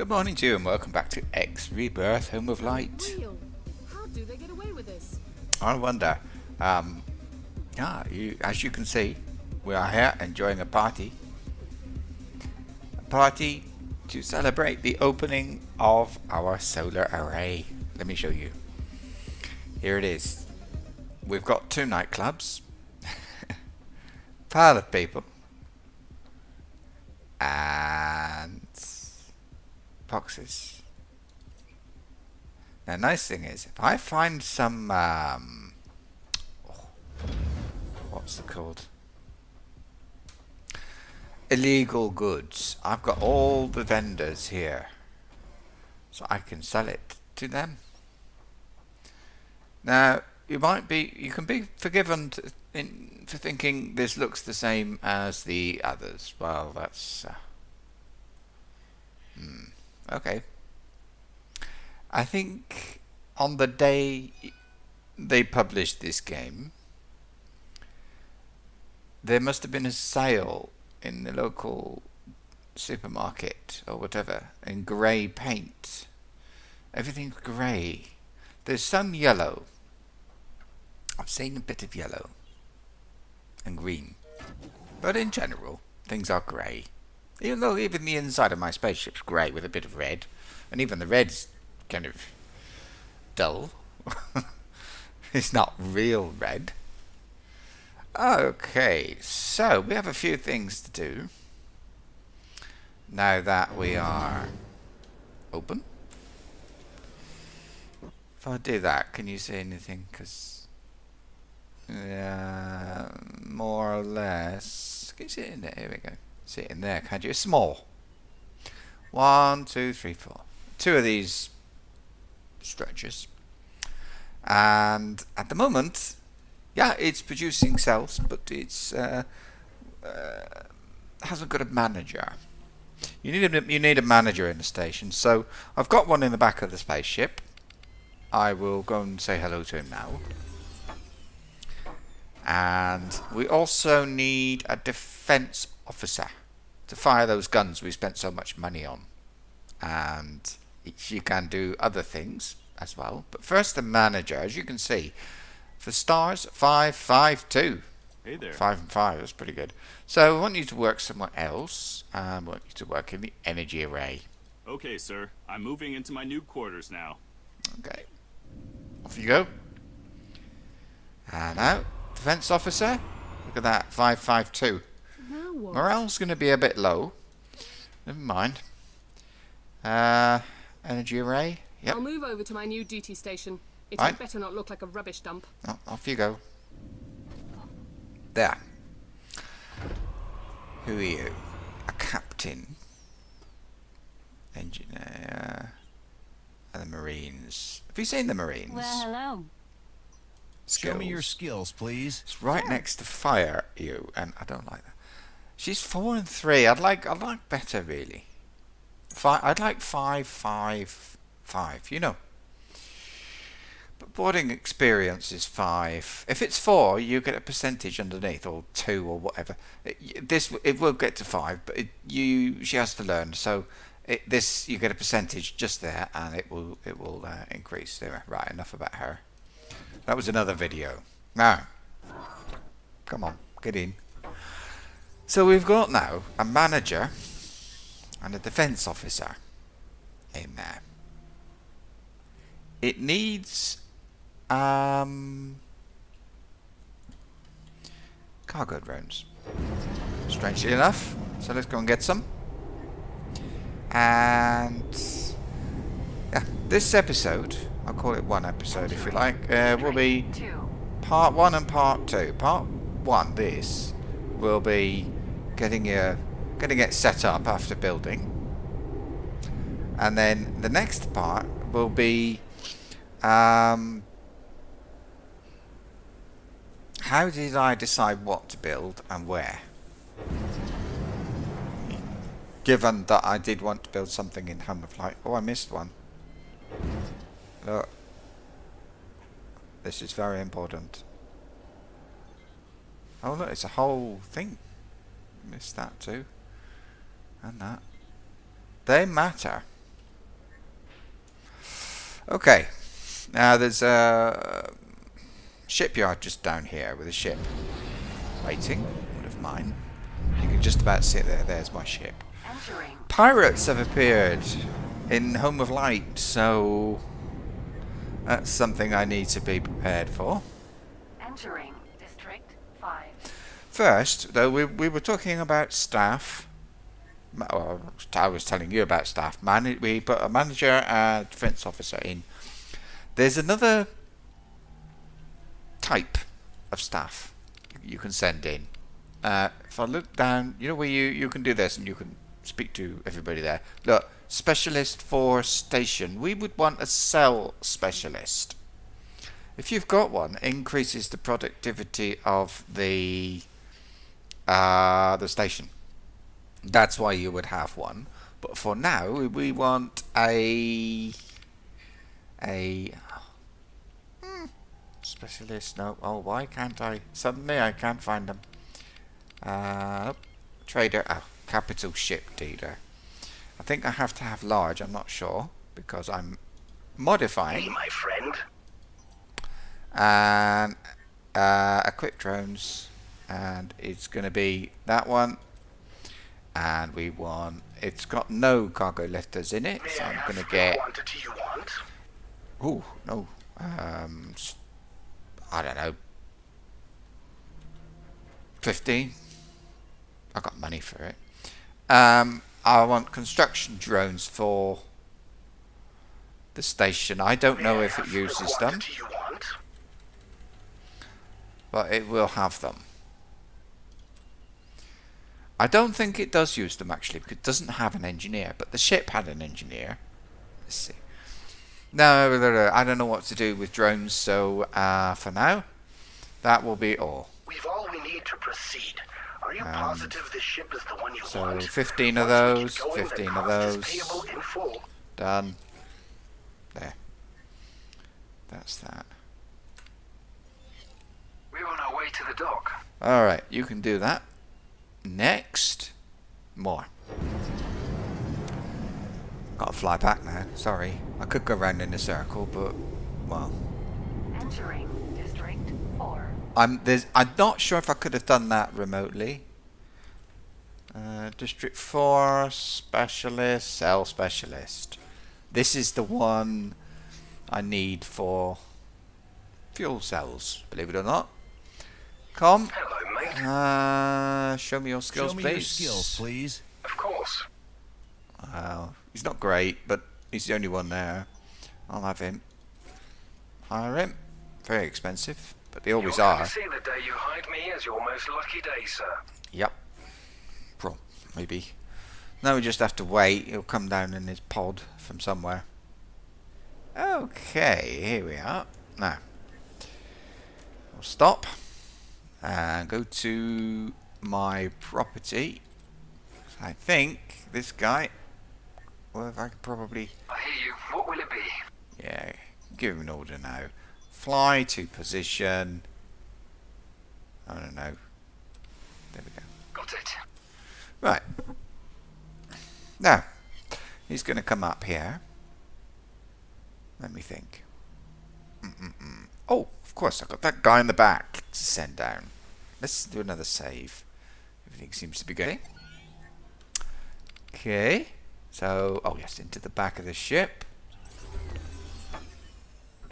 Good morning to you and welcome back to X Rebirth, Home of Light. Real. How do they get away with this? I wonder. As you can see, we are here enjoying a party. A party to celebrate the opening of our solar array. Let me show you. Here it is. We've got 2 nightclubs, pile of people, and boxes. Now, nice thing is, if I find some, what's it called? Illegal goods. I've got all the vendors here, so I can sell it to them. Now, you can be forgiven for thinking this looks the same as the others. Well, that's okay. I think on the day they published this game, there must have been a sale in the local supermarket or whatever in grey paint. Everything's grey. There's some yellow. I've seen a bit of yellow and green, but in general things are grey. Even though even the inside of my spaceship's grey with a bit of red, and even the red's kind of dull. It's not real red. Okay, so we have a few things to do now that we are open. If I do that, can you see anything? Because more or less. Can you see it in there? Here we go. See it in there, can't you? It's small. 1, 2, 3, 4. 2 of these stretchers. And at the moment, yeah, it's producing cells, but it's hasn't got a manager. You need a manager in the station. So I've got one in the back of the spaceship. I will go and say hello to him now. And we also need a defense officer to fire those guns we spent so much money on. And she can do other things as well. But first, the manager. As you can see, for stars, 5, 5, 2. Hey there. 5 and 5. That's pretty good. So I want you to work somewhere else. I want you to work in the energy array. Okay, sir. I'm moving into my new quarters now. Okay. Off you go. And now, defense officer. Look at that. 5, 5, 2. Now what? Morale's going to be a bit low. Never mind. Energy array. Yep. I'll move over to my new duty station. It Right. had better not look like a rubbish dump. Oh, off you go. There. Who are you? A captain. Engineer. And the Marines. Have you seen the Marines? Well, hello. Skills. Show me your skills, please. It's right next to fire you, and I don't like that. She's 4 and 3. I'd like better really. I'd like 5, 5, 5. You know. But boarding experience is 5. If it's 4, you get a percentage underneath, or 2, or whatever. It will get to 5, but she has to learn. So you get a percentage just there, and it will increase. There. Right. Enough about her. That was another video. Now, come on, get in. So we've got now a manager and a defense officer in there. It needs cargo drones, strangely enough. So let's go and get some. And yeah, this episode, I'll call it one episode if you like, will be part 1 and part 2. Part 1, this will be getting it set up after building, and then the next part will be how did I decide what to build and where, given that I did want to build something in Home of Light. Oh, I missed one. Look, this is very important. Oh look, it's a whole thing. Missed that too. And that. They matter. Okay. Now there's a shipyard just down here with a ship waiting. One of mine. You can just about see it there. There's my ship. Entering. Pirates have appeared in Home of Light, so that's something I need to be prepared for. Entering District 5. First, though, we were talking about staff. Well, I was telling you about staff. We put a manager and defence officer in. There's another type of staff you can send in. If I look down, you know where you can do this and you can speak to everybody there. Look, specialist for station. We would want a cell specialist. If you've got one, it increases the productivity of the station. That's why you would have one. But for now, we want a specialist. No, oh, why can't I? Suddenly, I can't find them. Trader. Oh, capital ship dealer. I think I have to have large. I'm not sure because I'm modifying. Hey, my friend. And equip drones, and it's going to be that one. And we want. It's got no cargo lifters in it, so I'm going to get. What quantity you want? Ooh, no. I don't know. 15. I got money for it. I want construction drones for the station. I don't know if it uses them, You want? but it will have them. I don't think it does use them actually, because it doesn't have an engineer, but the ship had an engineer. Let's see. No, I don't know what to do with drones, so for now, that will be all. We've all we need to proceed. Are you positive this ship is the one you So want? 15 of Once those, we get going, 15 the of cost is those. payable in full. Done. There. That's that. We're on our way to the dock. Alright, you can do that. Next. More. Gotta fly back now. Sorry. I could go round in a circle, but, well. Entering District 4. I'm not sure if I could have done that remotely. District 4, specialist, cell specialist. This is the one I need for fuel cells, believe it or not. Come. Hello, mate. Show me your skills, Show me please. your skills, please. Of course. Well, he's not great, but he's the only one there. I'll have him. Hire him. Very expensive, but they always are. see the day you hired me as your most lucky day, sir. Yep. Maybe. Now we just have to wait. He'll come down in his pod from somewhere. Okay, here we are. Now, we'll stop and go to my property. I think this guy. Well, if I could probably. I hear you. What will it be? Yeah, give him an order now. Fly to position. I don't know. There we go. Got it. Right. Now, he's going to come up here. Let me think. Oh, of course, I've got that guy in the back to send down. Let's do another save. Everything seems to be good. Okay. So, oh yes, into the back of the ship.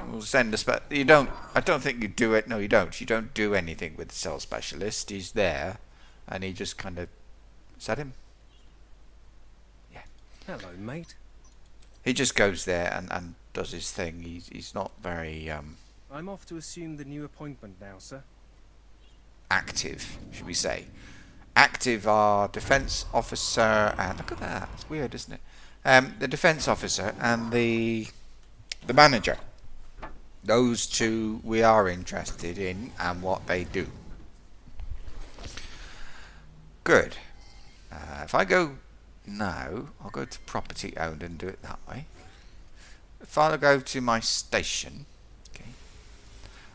We'll send us, but you don't. I don't think you do it. No, you don't. You don't do anything with the cell specialist. He's there, and he just kind of. Is that him? Yeah. Hello, mate. He just goes there and does his thing. He's not very I'm off to assume the new appointment now, sir. active, should we say? Active are defence officer and look at that. It's weird, isn't it? The defence officer and the manager. Those two we are interested in and what they do. Good. If I go now, I'll go to property owned and do it that way. If I go to my station, okay,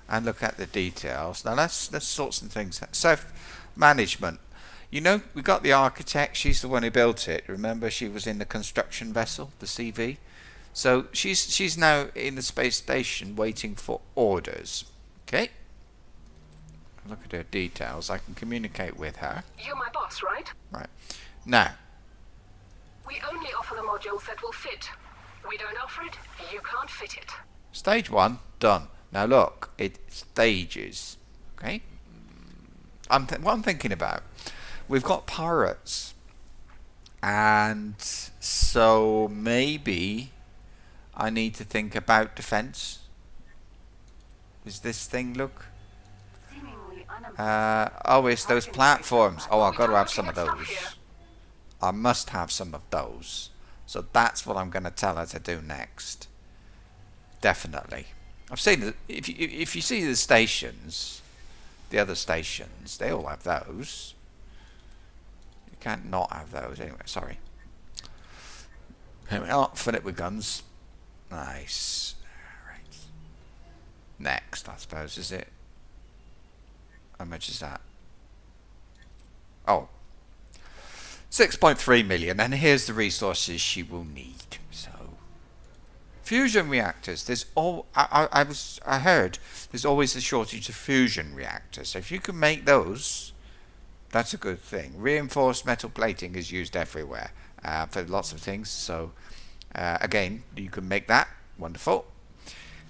and look at the details. Now let's sort some things out. So management. You know, we got the architect. She's the one who built it. Remember, she was in the construction vessel, the CV. So she's now in the space station waiting for orders. Okay. Look at her details. I can communicate with her. You're my boss, right? Right. Now, We only offer the modules that will fit. We don't offer it, you can't fit it. stage 1 done. Now look, it stages. Okay. What I'm thinking about, we've got pirates, and so maybe I need to think about defense. Does this thing look? Seemingly unimpressive. Oh, it's those platforms. Oh, I've got to have some of We don't have those. stuff I must have some of those. So that's what I'm going to tell her to do next. Definitely. I've seen that. If you see the stations, the other stations, they all have those. You can't not have those. Anyway, sorry. Here we are. Fill it with guns. Nice. Right. Next, I suppose, is it? How much is that? Oh. 6.3 million, and here's the resources she will need. So, fusion reactors. There's I heard there's always a shortage of fusion reactors. So if you can make those, that's a good thing. Reinforced metal plating is used everywhere for lots of things. So again, you can make that. Wonderful.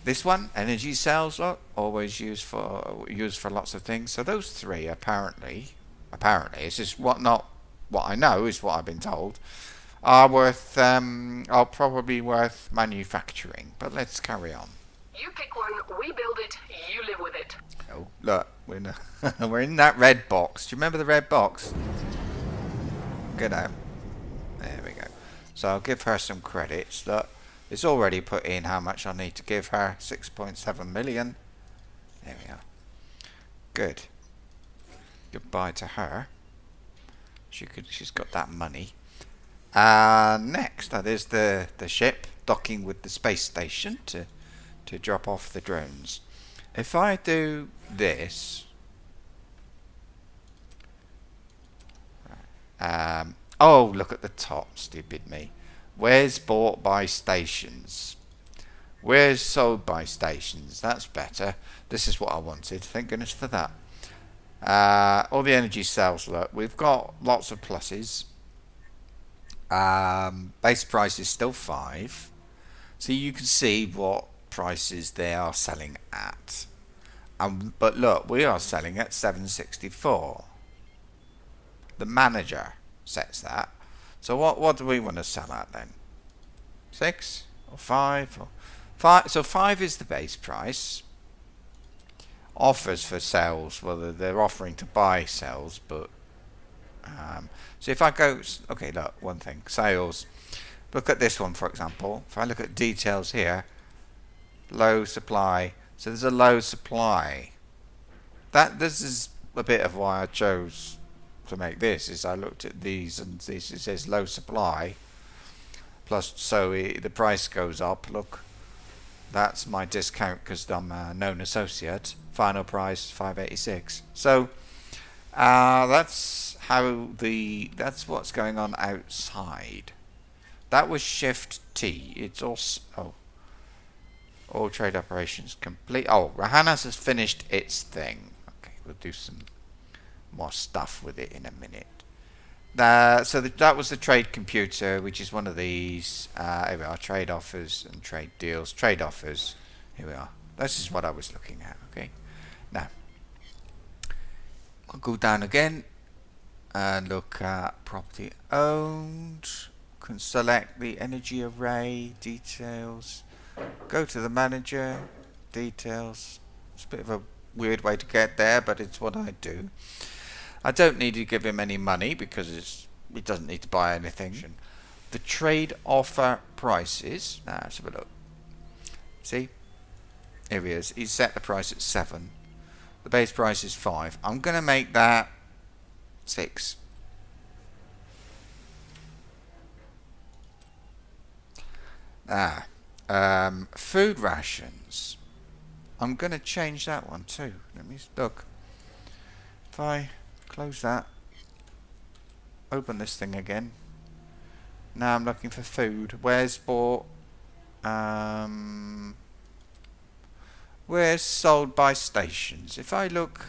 This one, energy cells, look, always used for lots of things. So those three apparently, it's just what I know is what I've been told, are worth are probably worth manufacturing. But let's carry on. You pick one, we build it, you live with it. Oh, look, we're in that red box. Do you remember the red box? Get out. There we go. So I'll give her some credits. Look, it's already put in how much I need to give her. 6.7 million. There we are. Good. Goodbye to her. She's got that money. Next, there's the ship docking with the space station to drop off the drones. If I do this, oh, look at the top, stupid me. Where's bought by stations? Where's sold by stations? That's better. This is what I wanted. Thank goodness for that. All the energy cells, look, we've got lots of pluses. Base price is still 5, so you can see what prices they are selling at. But look, we are selling at 764. The manager sets that. So what do we want to sell at then? 6 or 5 or 5? So 5 is the base price. Offers for cells, well, they're offering to buy cells, but so if I go, okay, look, one thing, sales, look at this one for example. If I look at details here, low supply, so there's a low supply. This is a bit of why I chose to make this, is I looked at these and this, it says low supply, plus so the price goes up. Look, that's my discount because I'm a known associate. Final price 586. So that's what's going on outside. That was Shift T. It's also all trade operations complete. Oh, Rahanas has finished its thing. Okay, we'll do some more stuff with it in a minute. So that was the trade computer, which is one of these. Here we are, trade offers and trade deals. Trade offers. Here we are. This is what I was looking at. Okay. Now, I'll go down again and look at property owned. Can select the energy array details. Go to the manager details. It's a bit of a weird way to get there, but it's what I do. I don't need to give him any money because he doesn't need to buy anything. The trade offer prices. Now let's have a look. See, here he is. He's set the price at 7. The base price is 5. I'm going to make that 6. Food rations. I'm going to change that one too. Let me look. If I close that, open this thing again. Now I'm looking for food. Where's bought? Where's sold by stations? If I look,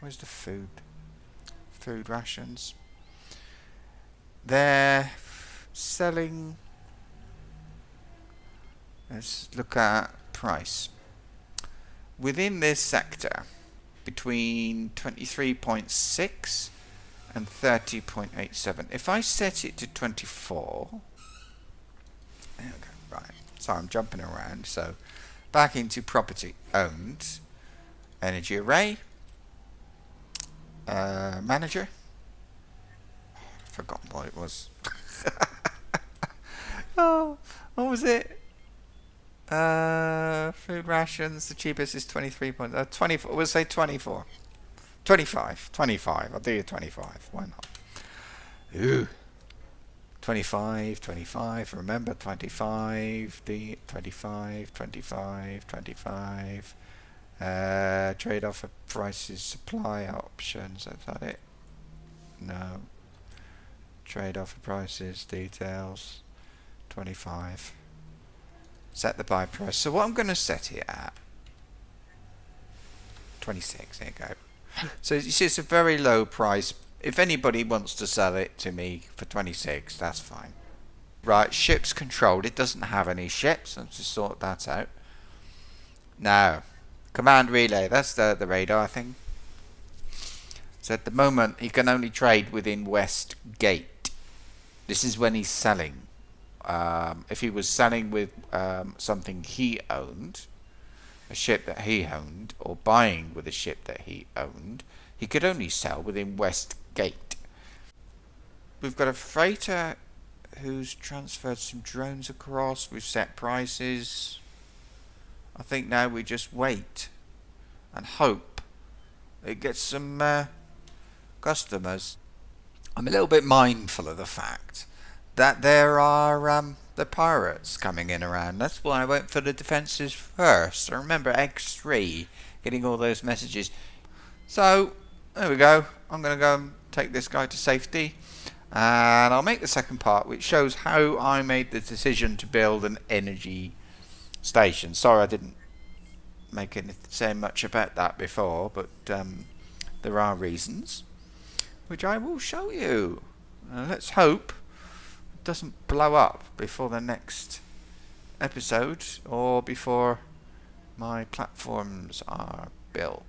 where's the food? Food rations. They're selling. Let's look at price. Within this sector, between 23.6 and 30.87. If I set it to 24, there we go. Right. So I'm jumping around. So back into property owned, energy array, manager. Forgotten what it was. Oh, what was it? Food rations. The cheapest is 24. We'll say 24. 25. I'll do you 25. Why not? Ooh. 25. Remember 25. The 25. Trade offer prices, supply options. Is that it? No. Trade offer prices, details. 25. Set the buy price. So what I'm going to set it at 26. There you go. So you see, it's a very low price. If anybody wants to sell it to me for 26, that's fine. Right, ships controlled. It doesn't have any ships. Let's just sort that out. Now, command relay. That's the radar thing. So at the moment, he can only trade within West Gate. This is when he's selling. If he was selling with something he owned, a ship that he owned, or buying with a ship that he owned, he could only sell within West Gate. We've got a freighter who's transferred some drones across. We've set prices. I think now we just wait and hope it gets some customers. I'm a little bit mindful of the fact that there are the pirates coming in around. That's why I went for the defences first. I remember X3 getting all those messages. So there we go. I'm going to go and take this guy to safety, and I'll make the second part, which shows how I made the decision to build an energy station. Sorry I didn't say much about that before, but there are reasons which I will show you. Let's hope it doesn't blow up before the next episode or before my platforms are built.